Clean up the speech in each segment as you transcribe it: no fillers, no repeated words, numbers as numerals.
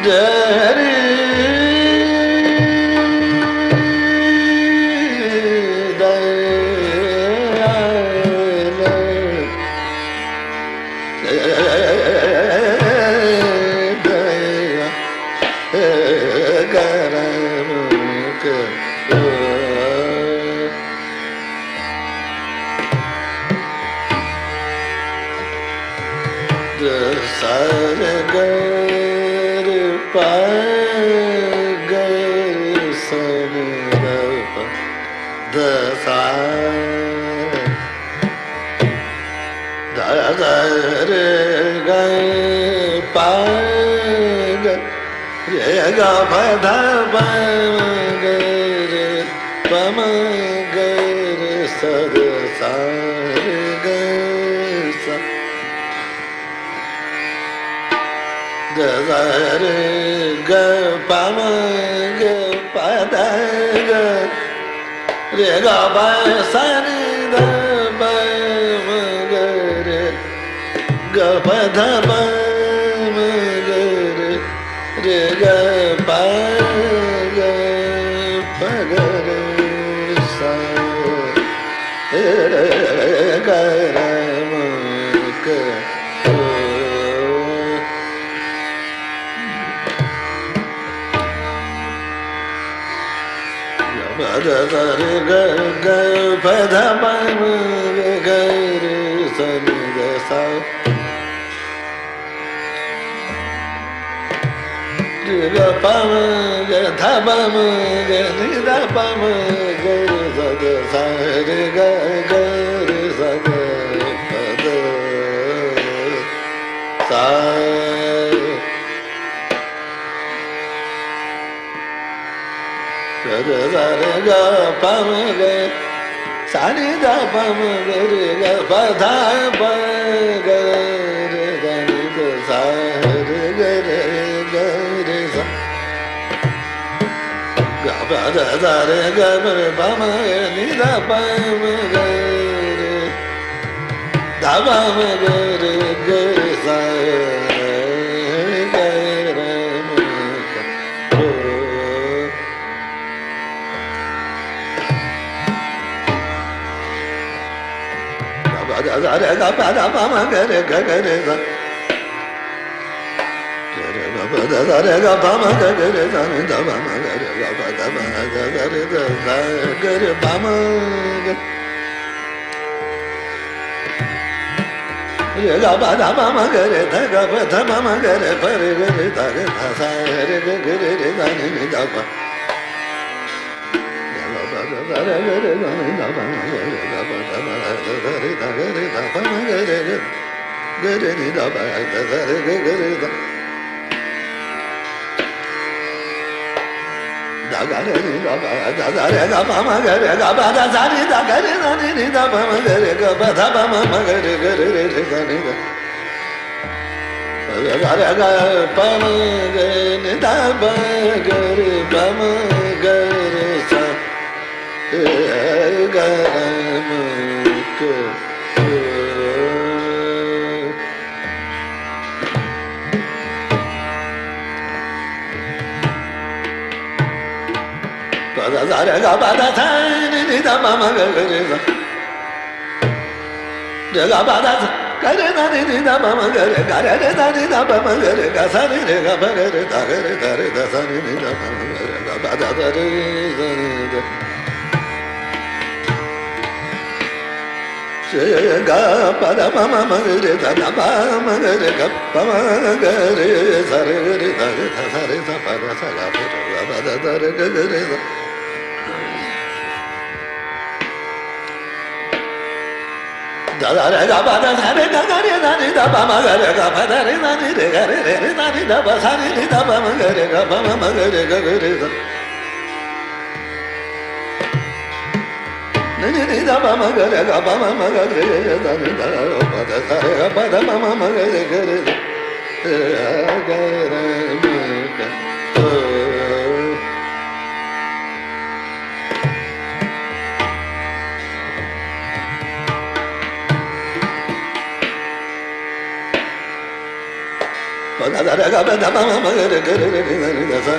Jari re ga pa dha pa ga re pa ma ga re sa re sa re ga sa ga sa re ga pa ma ga pa dha ga re ga pa sa re dha pa ma ga re ga pa dha pa ma ga re re ga pa ga pa ga re sa re ga ra ma ga pa da sa re ga ga pa dha pa ma ga re sa re ga sa ga pa ma ga dha pa ma ga ni dha pa ma ga re sa ga sa re ga re sa ga pa da sa ga sa re ga pa ma ga sa ni dha pa ma ga re ga pa dha pa ga re ga ni ga sa re ga re sa ga pa da sa re ga pa ma ga ni dha pa ma ga re dha pa ma ga re ga sa ga re ma ga da da re ga pa da pa ma ga re sa ga pa da da re ga pa ma ga re sa ni da pa ma ga re ga pa da pa da da re da sa ga re pa ma ga re ga pa da pa ma ga re da ga pa da pa ma ga re pa re ga re da ga da sa re ga ga re re da ni da pa da re ga re da ni da pa ma ga re ga pa da pa da da re da ga re da pa ma ga re ga re ni da pa da da re ga re da da ga re ni da pa da da re ga pa ma ga re ga pa da sa ni da ga re da ni da pa ma ga re ga pa da pa ma ga re ga re re re da ni da da re ga pa ma ga ni da pa ga re pa ma ga re sa ga ma ga pa da sa re ga pa da sa ni da pa ma ga re sa re ga pa da sa ga re da ni da pa ma ga re ga re da ni da pa ma ga re ga sa ni re ga pa ga re da re da sa ni da pa ma ga re ga pa da da re sa ni da ga pa da pa ma ma ga re da pa ma ga re ga pa ma ga re sa re re da re da sa re sa pa da sa ga pa da da re ga re sa da da re ga pa da sa re ga re da ni da pa ma ga re ga pa da re da ni re ga re re da ni da pa sa ni da pa ma ga re ga pa ma ga re ga re sa ni da pa ma ga re ga pa ma ga re da ni da pa da sa re ga pa da ma ma ga re ga re ga re ma pa da da re ga pa da ma ma ga re ga re da ni da sa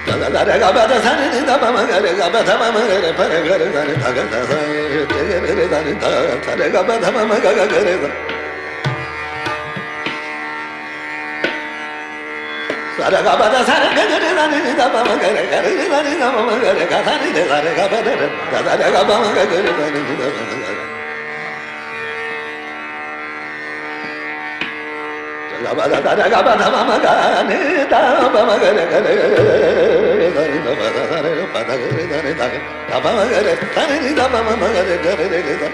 da da re ga pa da sa ni da pa ma ga re ga pa da ma ga re pa re ga re da ni da ga da sa re re da ni da sa re ga pa da ma ma ga ga re da sa re ga pa da sa re ga re da ni da pa ma ga re ga re da ni da ma ma ga re ga sa ni re sa re ga pa da re da re ga pa ma ga re da ni da pa ma ga re ga pa da re ga pa da ma ma ga ni da pa ma ga re ga re da ni da pa da sa re ga pa da ga re da ni da ga pa ma ga re da ni da pa ma ma ga re ga re da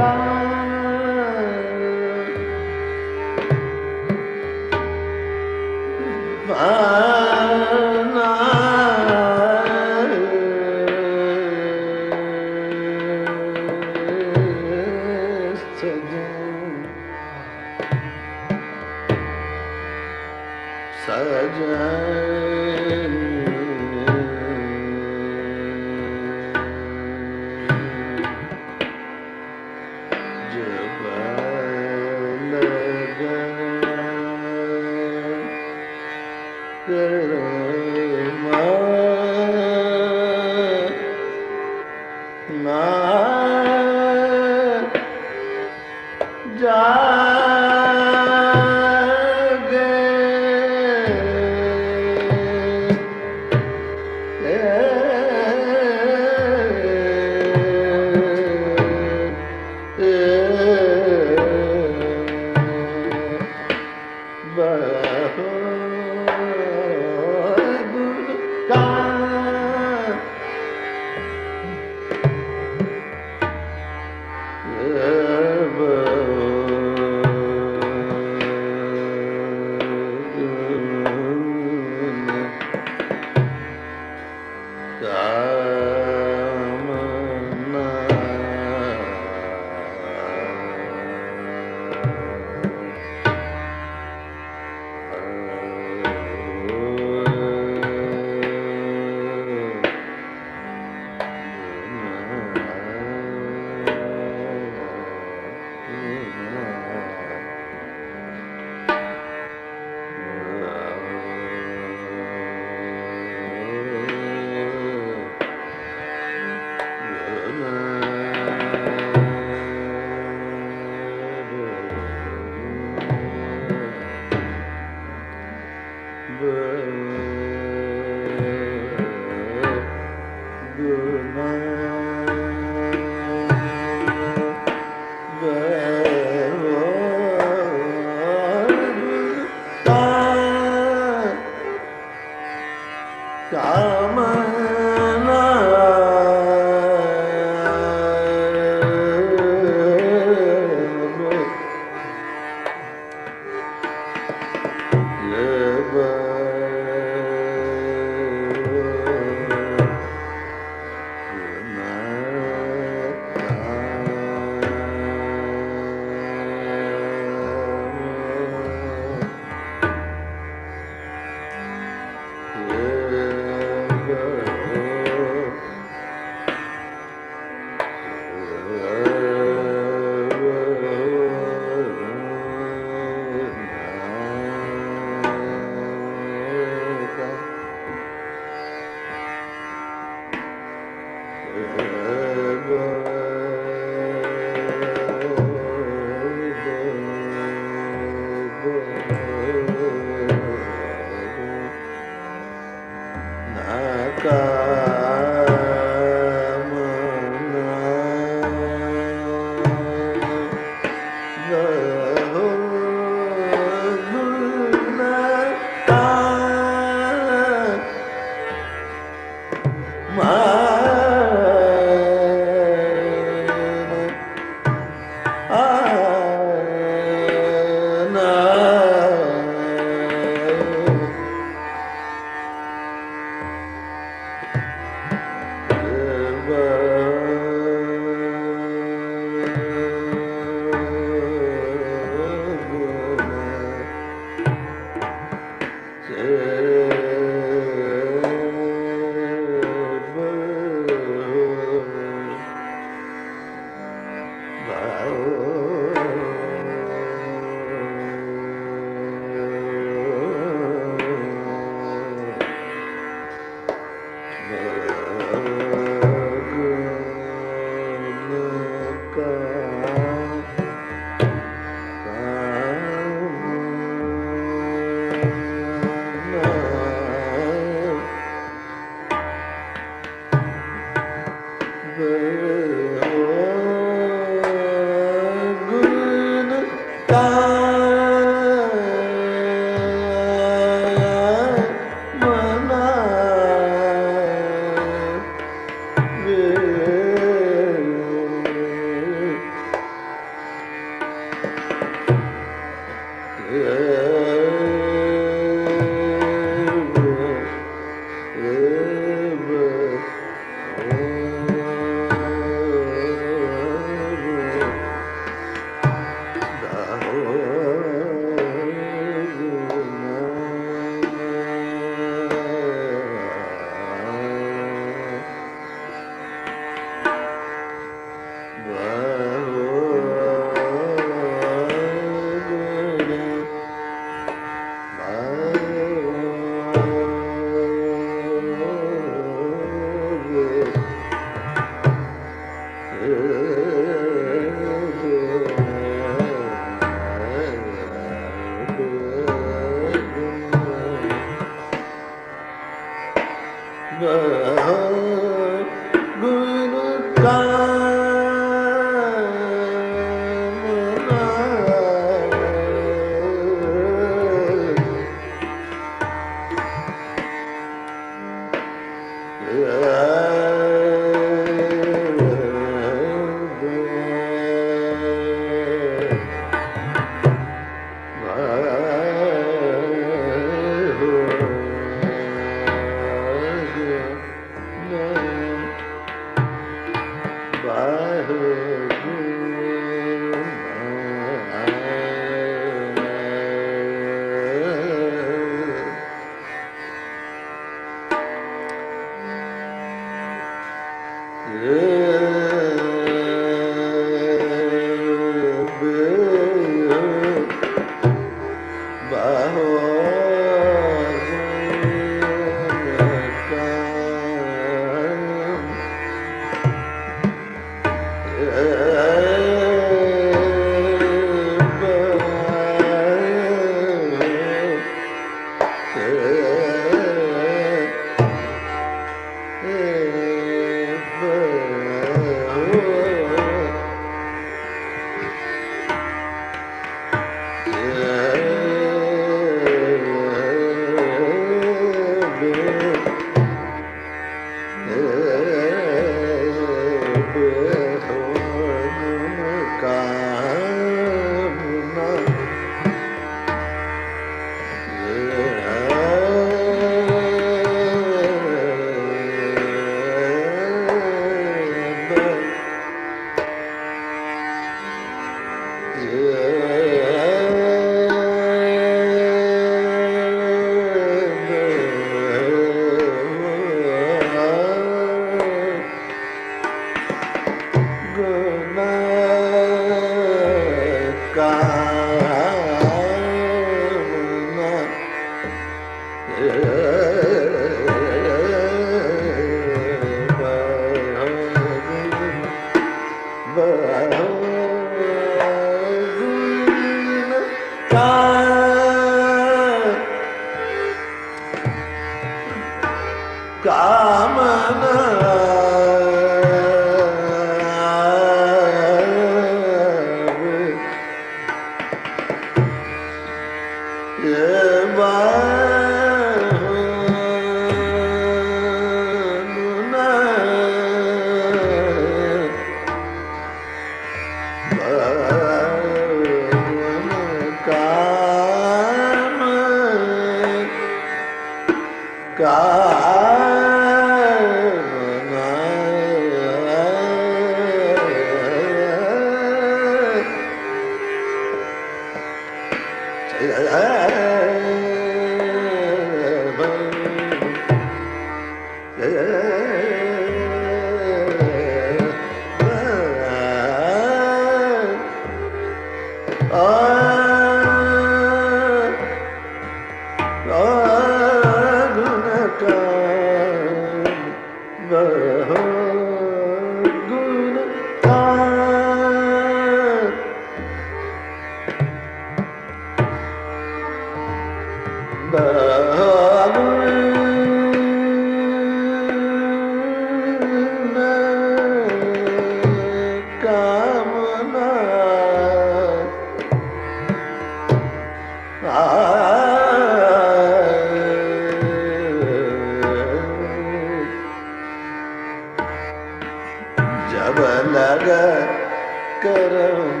करम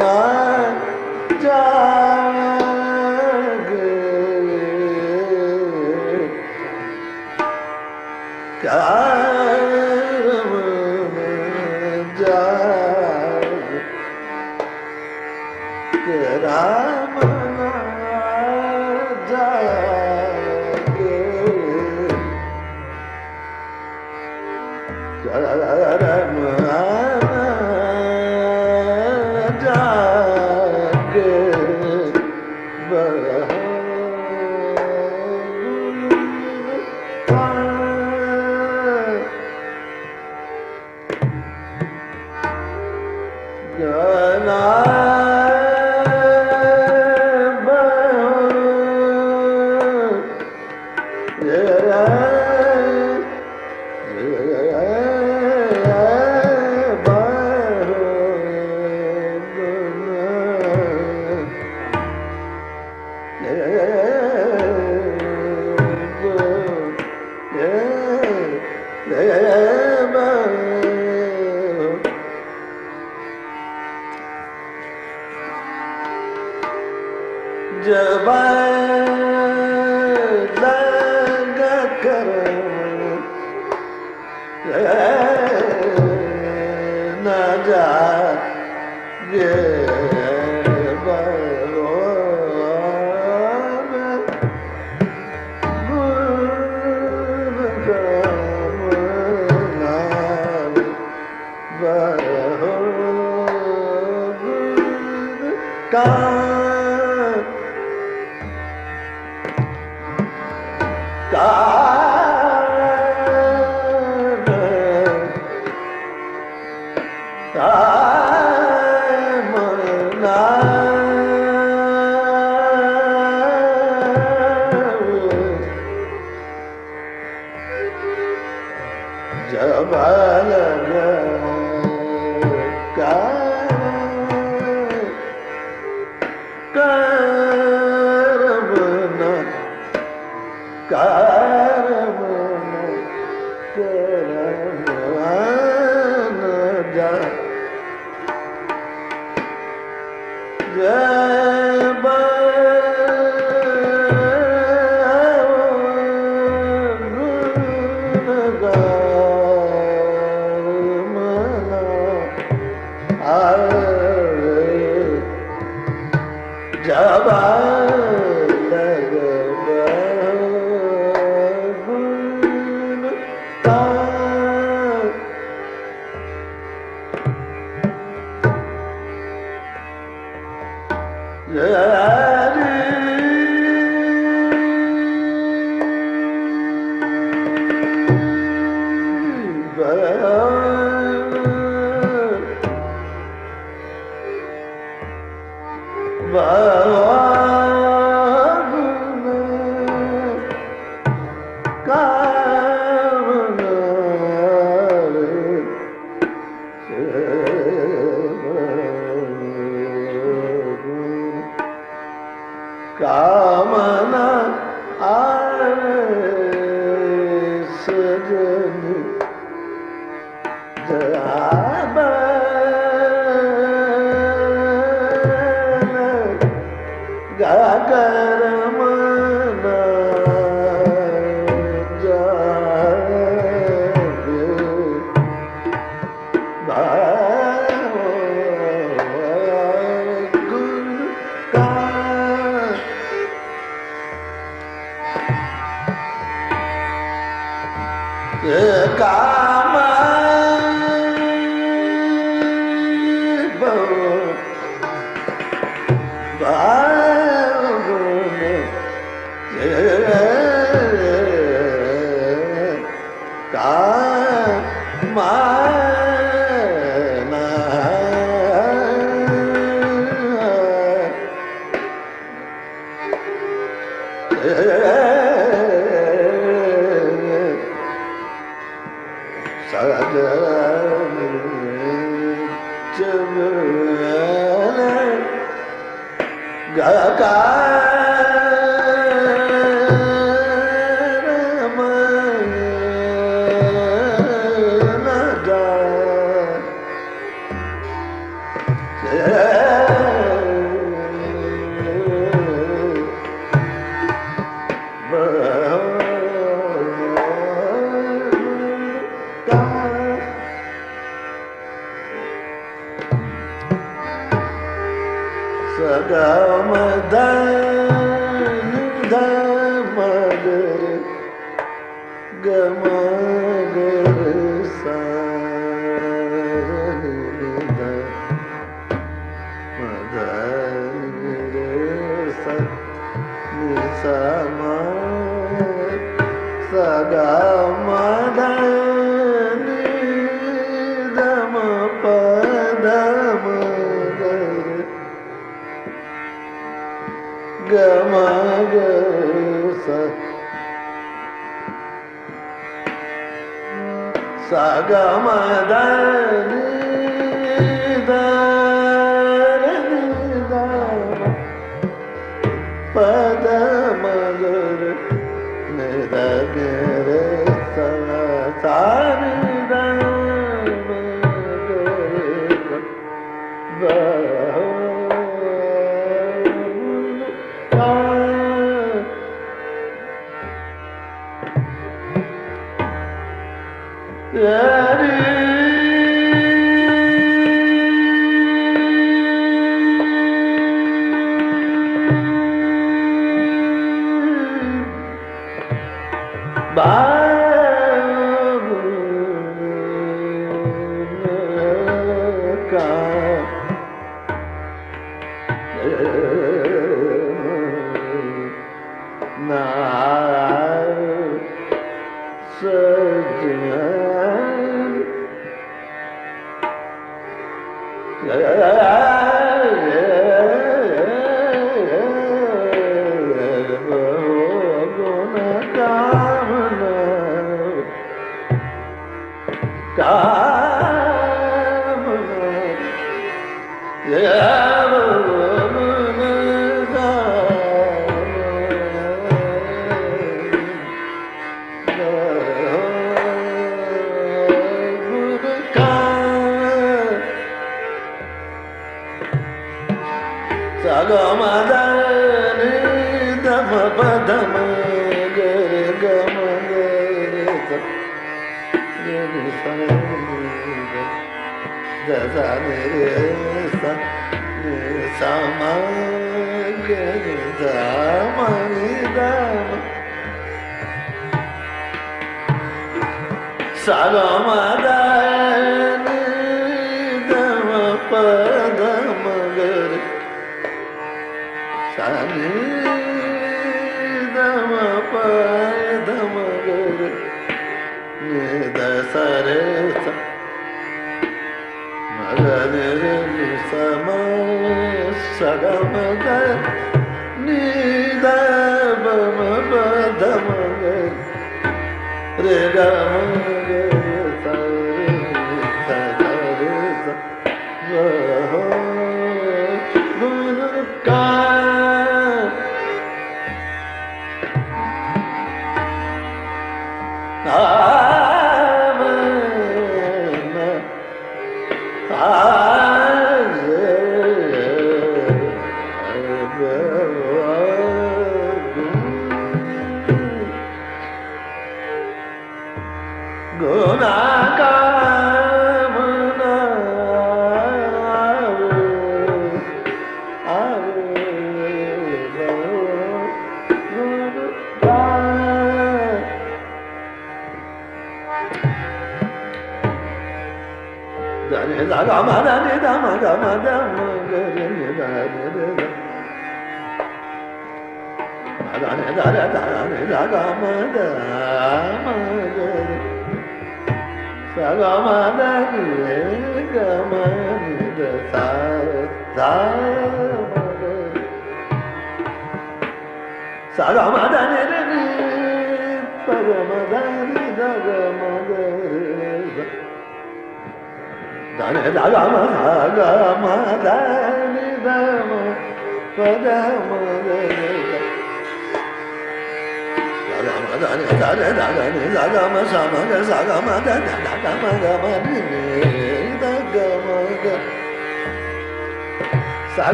ना जाए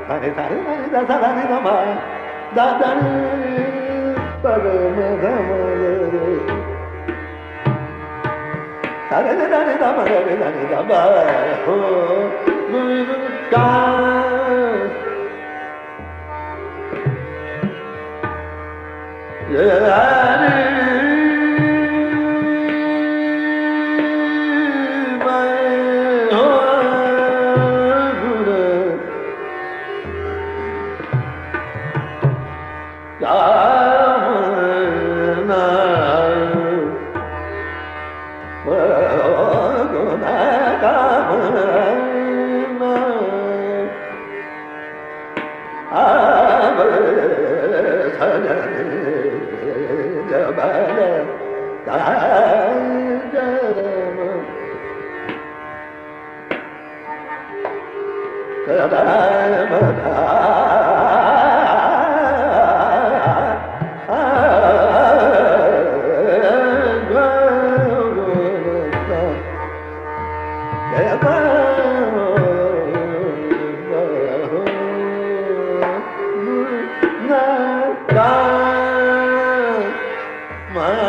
Sani sani sani da sa da ni da ma da da ni pa ga ma ga ma ga re sa da da ni da ma ga re da ni da ba ho mu ga ya ni ma ho gu re ya na ma gu na ga ma na a ba sa na da ba na da ga ma da da ma da Ma